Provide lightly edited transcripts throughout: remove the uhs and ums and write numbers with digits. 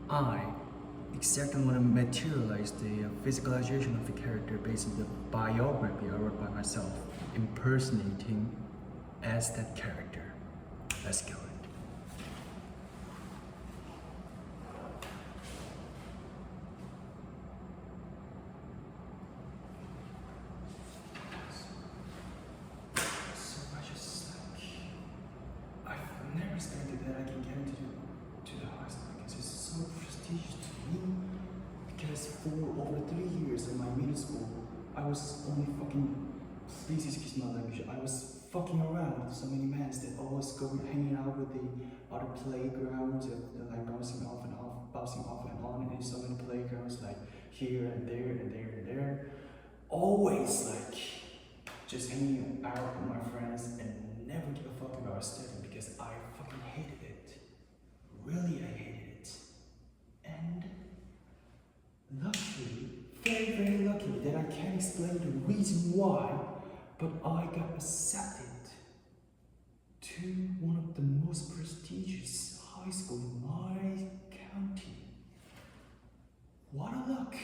I exactly want to materialize the physicalization of the character based on the biography I wrote by myself, impersonating as that character. Let's go. I've never expected that I can get into the high school because it's so prestigious to me. Because for over 3 years in my middle school, I was only please excuse my language, I was fucking around with so many men that always go hanging out with the other playgrounds and like bouncing off and on in so many playgrounds like here and there and there and there. Always like just hanging out with my friends and never give a fuck about studying because I fucking hated it. Really, I hated it. And luckily, very, very lucky that I can't explain the reason why, but I got accepted to one of the most prestigious high schools in my county. What a luck!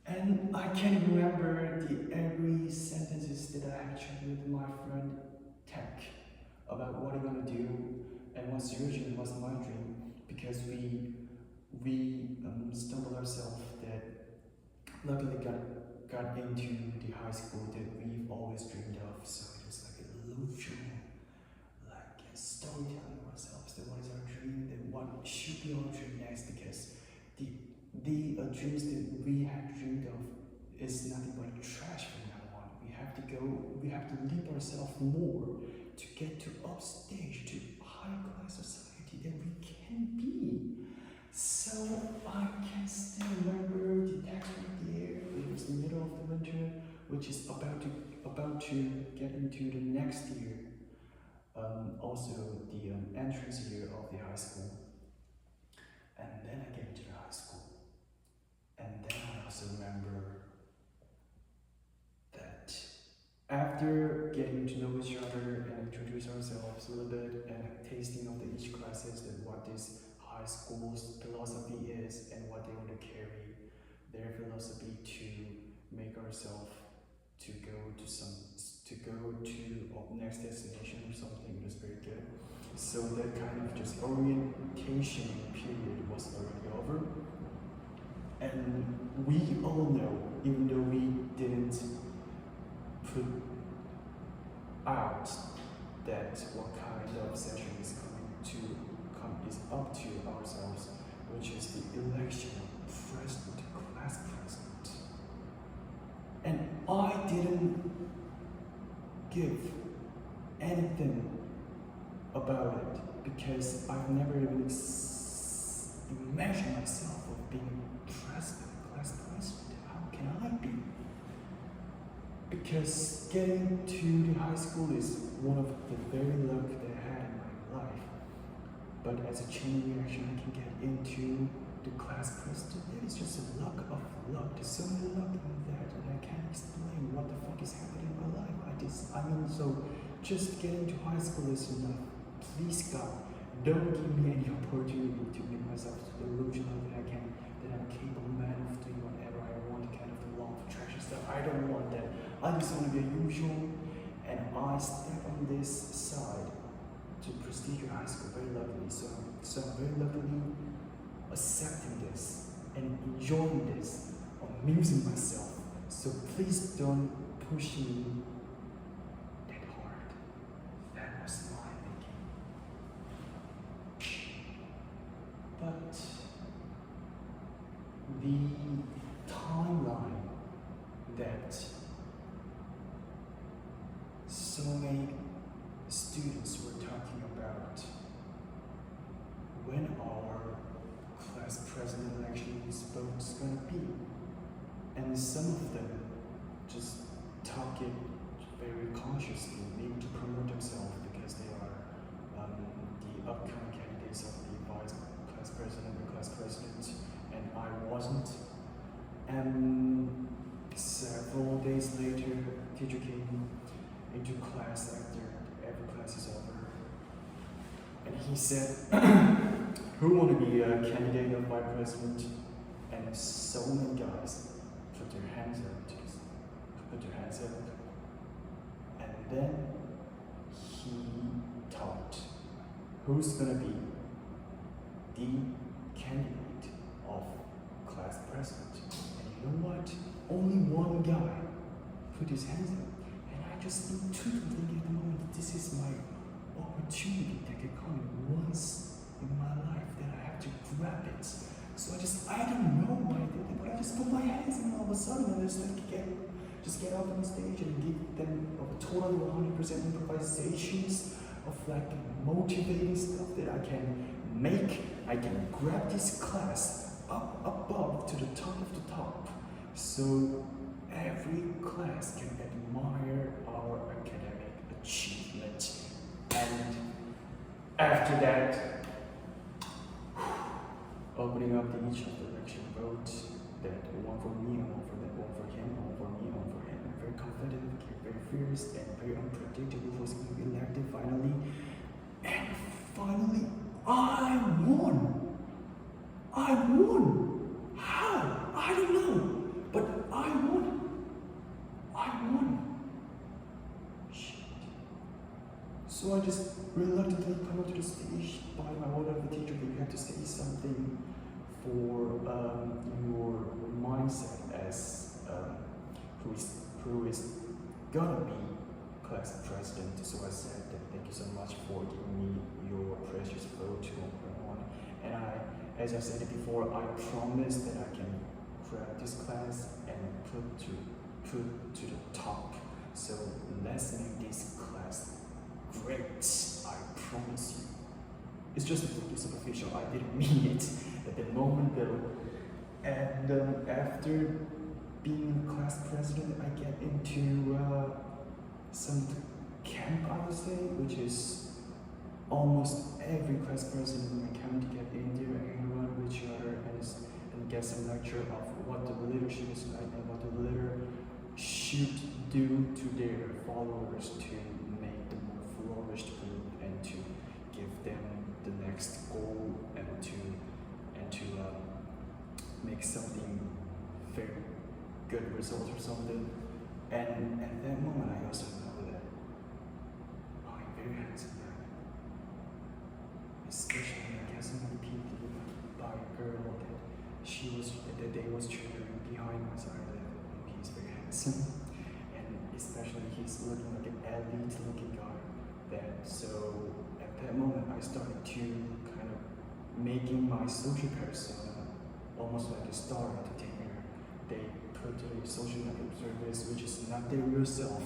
And I can't remember every sentences that I had chatted with my friend Tech about what I'm gonna do and what's your dream, what's my dream, because we stumbled ourselves that luckily got into the high school that we've always dreamed of. So it was like a illusion, like a storytelling ourselves that what is our dream, that what should be our dream next, because the dreams that we had dreamed of is nothing but trash from now on. We have to leap ourselves more to get to upstage, to high class society that we can be. So I can still remember the texture of the air. It was the middle of the winter, which is about to get into the next year. Also the entrance year of the high school. And then I get into the high school. And then I also remember that after getting to know each other and introduce ourselves a little bit and tasting of each classes and what this high school's philosophy is and what they want to carry their philosophy to make ourselves to go to our next destination or something. It was very good. So that kind of just orientation period was already over. And we all know, even though we didn't put out that what kind of session is up to ourselves, which is the election of president, class president. And I didn't give anything about it because I've never even imagined myself of being president, class president. How can I be? Because getting to the high school is one of the very luck that I had in my life. But as a chain reaction, I can get into the class president. That is just a luck of luck. There's so many luck in that, and I can't explain what the fuck is happening in my life. So just getting to high school is enough. Please God, don't give me any opportunity to make myself delusional that I'm capable man of doing whatever I want, kind of the law of attraction stuff. I don't want that. I just want to be usual, and I step on this side to prestigious high school very luckily. So I'm very luckily accepting this and enjoying this, amusing myself. So please don't push me that hard. That was my thinking. But the timeline that so many students were talking about when our class president election is going to be, and some of them just talk it very consciously, maybe to promote themselves because they are the upcoming candidates of the vice class president or class president, and I wasn't. And several days later, teacher came into class after every class is over, and he said, who want to be a candidate of vice president? And so many guys put their hands up, and then he taught who's gonna be the candidate of class president. And you know what? Only one guy put his hands up, and I just intuitively thinking at the moment, this is my opportunity that could come once in my life that I have to grab it. So I don't know why I did it, but I just put my hands in, and all of a sudden I just get up on the stage and give them a total of 100% improvisations of like motivating stuff that I can make. I can grab this class up above to the top of the top. So every class can admire our academic achievement. And after that, opening up the each of the election votes, that one for me, one for that, one for him, one for me, one for him. I'm very competitive, very fierce, and very unpredictable who's going to be elected finally. And finally, I won! I won! How? I don't know, but I won! I won! Shit. So I just reluctantly come up to the stage by my order of the teacher, but you have to say something for your mindset as who is gonna be class president. So I said that thank you so much for giving me your precious vote to one. And as I said it before, I promise that I can grab this class and put to the top. So let's make this class great. I promise you. It's just superficial. I didn't mean it at the moment though. And after being class president, I get into some camp, I would say, which is almost every class president in my camp to get in there and hang around with each other and get some lecture of what the leadership is like and what the leader should do to their followers to make the more flourished group and to give them the next goal and to make something very good results or something. And at that moment I also know that I'm very handsome guy. Especially I guess some of the people by a girl that they was cheering behind my side that he's very handsome. And especially he's looking like an elite looking guy. So at that moment I started to kind of making my social persona almost like a star entertainer. They put a social network service which is not their real self,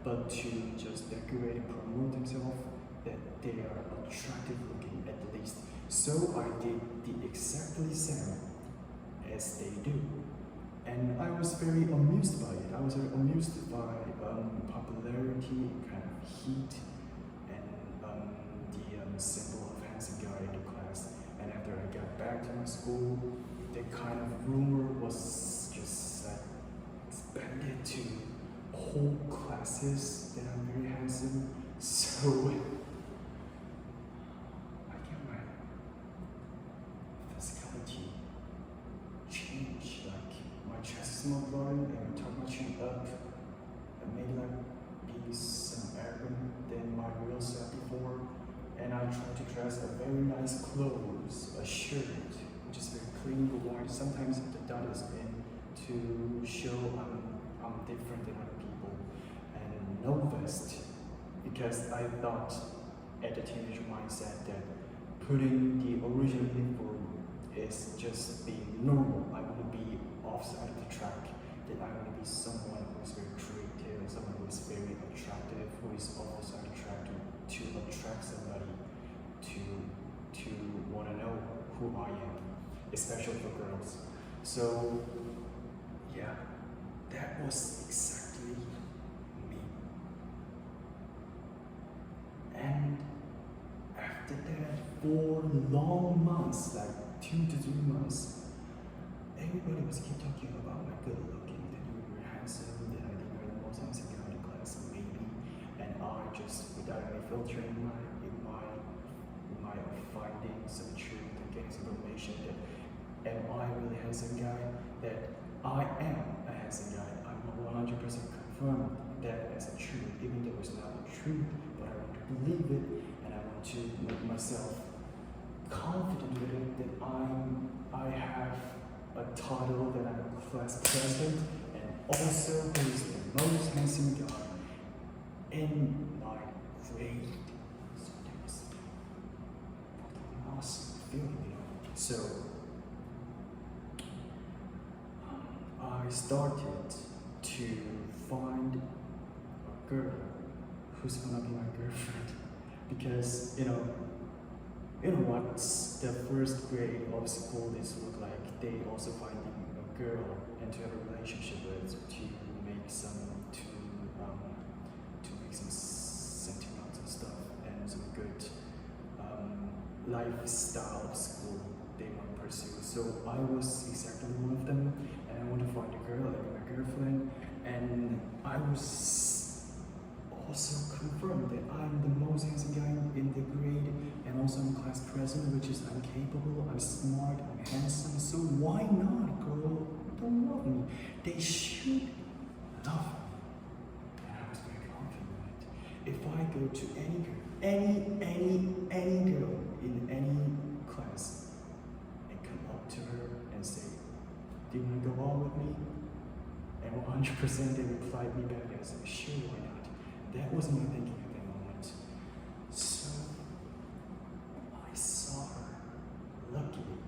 but to just decorate and promote themselves that they are attractive looking at least. So I did the exactly same as they do. And I was very amused by it. I was very amused by popularity, kind of heat, and the symbol of handsome guy in the class. And after I got back to my school, the kind of rumor was just like expanded to whole classes that I'm very handsome. So I get my physicality change. Like my chest is more blurry and I tuck my chin up. I made like be some arrogant than my real self before. And I try to dress a very nice clothes, a shirt, which is very clean but white. Sometimes the dot is in to show I'm different than other people. And no vest, because I thought at the teenage mindset that putting the original uniform is just being normal. I want to be offside of the track, that I want to be someone who is very creative, someone who is very attractive, who is also attractive to attract somebody to want to know who I am, especially for girls. So yeah, that was exactly me. And after that, for long months, like 2 to 3 months, everybody was keep talking about my good looking, that you were handsome, that I think you're the most handsome guy in the class, maybe. And I just, without any filtering my findings of truth and am I really handsome guy? That I am a handsome guy. I'm 100% confirmed that as a truth, even though it's not a truth, but I want to believe it, and I want to make myself confident with it that I have a title that I'm a class president, and also who is the most handsome guy in my grade. So that was an awesome feeling, you know. So I started to find a girl who's gonna be my girlfriend, because you know what the first grade of school is look like. They also finding a girl and to have a relationship with, to make some sentimental stuff and some good lifestyle of school they want to pursue. So I was exactly one of them, and I want to find a girl and my girlfriend, and I was also confirmed that I'm the most handsome guy in the grade, and also I'm class president, which is I'm capable, I'm smart, I'm handsome, so why not? Girl, don't love me. They should love me. And I was very confident in it. If I go to any girl, any girl in any class and come up to her and say, do you want to go on with me? And 100% they replied me back and I said, sure, why not? That was my thinking at that moment. So I saw her looking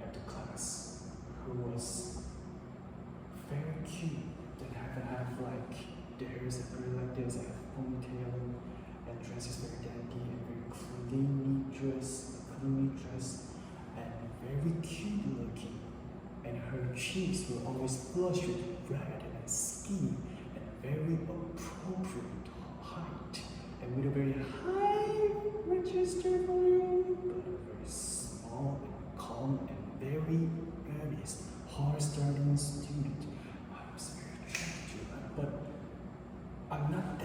at the class, who was very cute, that have like the hairs that very like this, have ponytail, and dresses very dandy and very cleanly dressed, and very cute looking. And her cheeks were always flushed with red and skinny, very appropriate height, and with a very high register volume, but a very small and calm and very earnest, hard-starting student. I was very attracted to her, but I'm not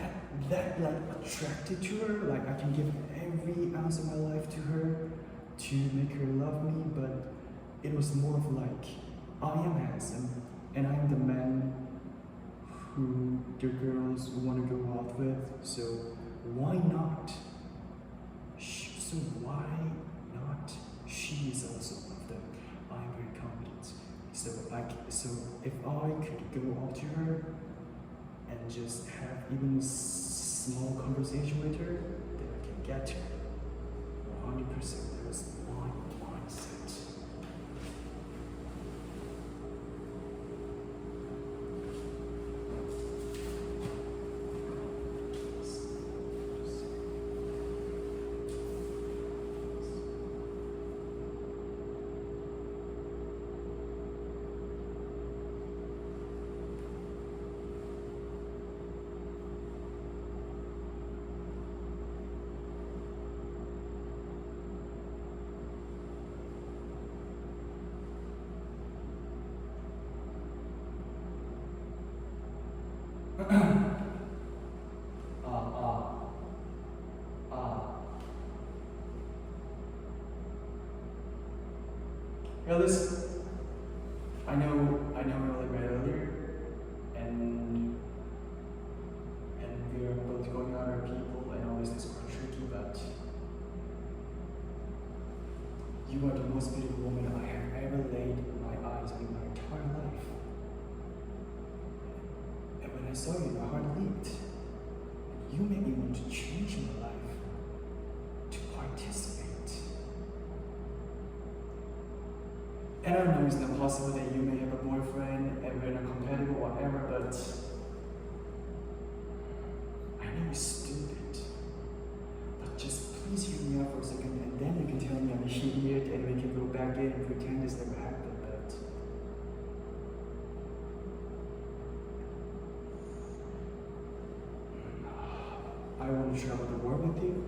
that like attracted to her. Like I can give every ounce of my life to her to make her love me, but it was more of like I am handsome and I am the man who the girls want to go out with, so why not? So why not? She is also one of them. I'm very confident. So if I could go out to her and just have even a small conversation with her, then I can get to her. 100%. That was my mindset. Well, listen, I know I really read earlier, and we are both going out our people, and all this is quite tricky, but you are the most beautiful woman I have ever laid my eyes on in my entire life. And when I saw you, my heart leaped. You made me want to change my life, to participate. And I know it's not possible that you may have a boyfriend and we're not compatible or whatever, but I know it's stupid. But just please hear me out for a second, and then you can tell me I'm an idiot and we can go back in and pretend this never happened, but I want to travel the world with you,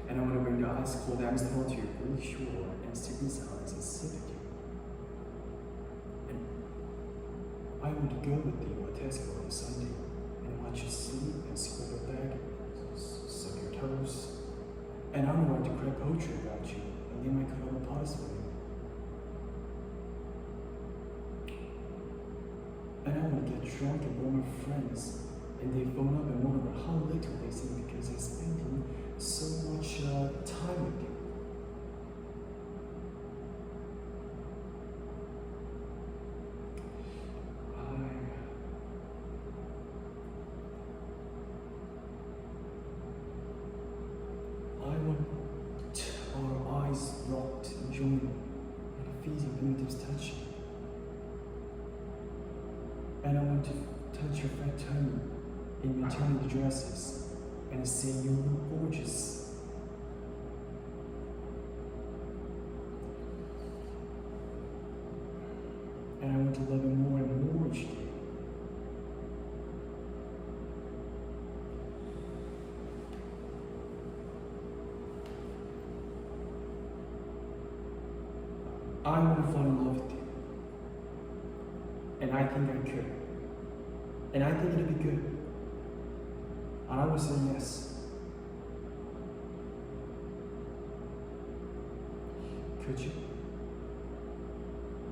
and I want to bring the ice cold Amsterdam to your blue shore and sit in silence and sip with you. And I want to go with you to Tesco on Sunday and watch you sleep and scrub your back, suck your toes. And I want to write poetry about you and leave my color pots for you. get drunk with all my friends, and they phone up and wonder how little they sing because they're spending so much time with you. I want our eyes locked, enjoying and feeling fingertips touching. And I want to touch your fat tummy in maternity dresses and say you look gorgeous. And I want to love you more and more each day. I want to fall in love with you. And I think I could. And I think it'll be good. And I will say yes. Could you?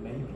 Maybe.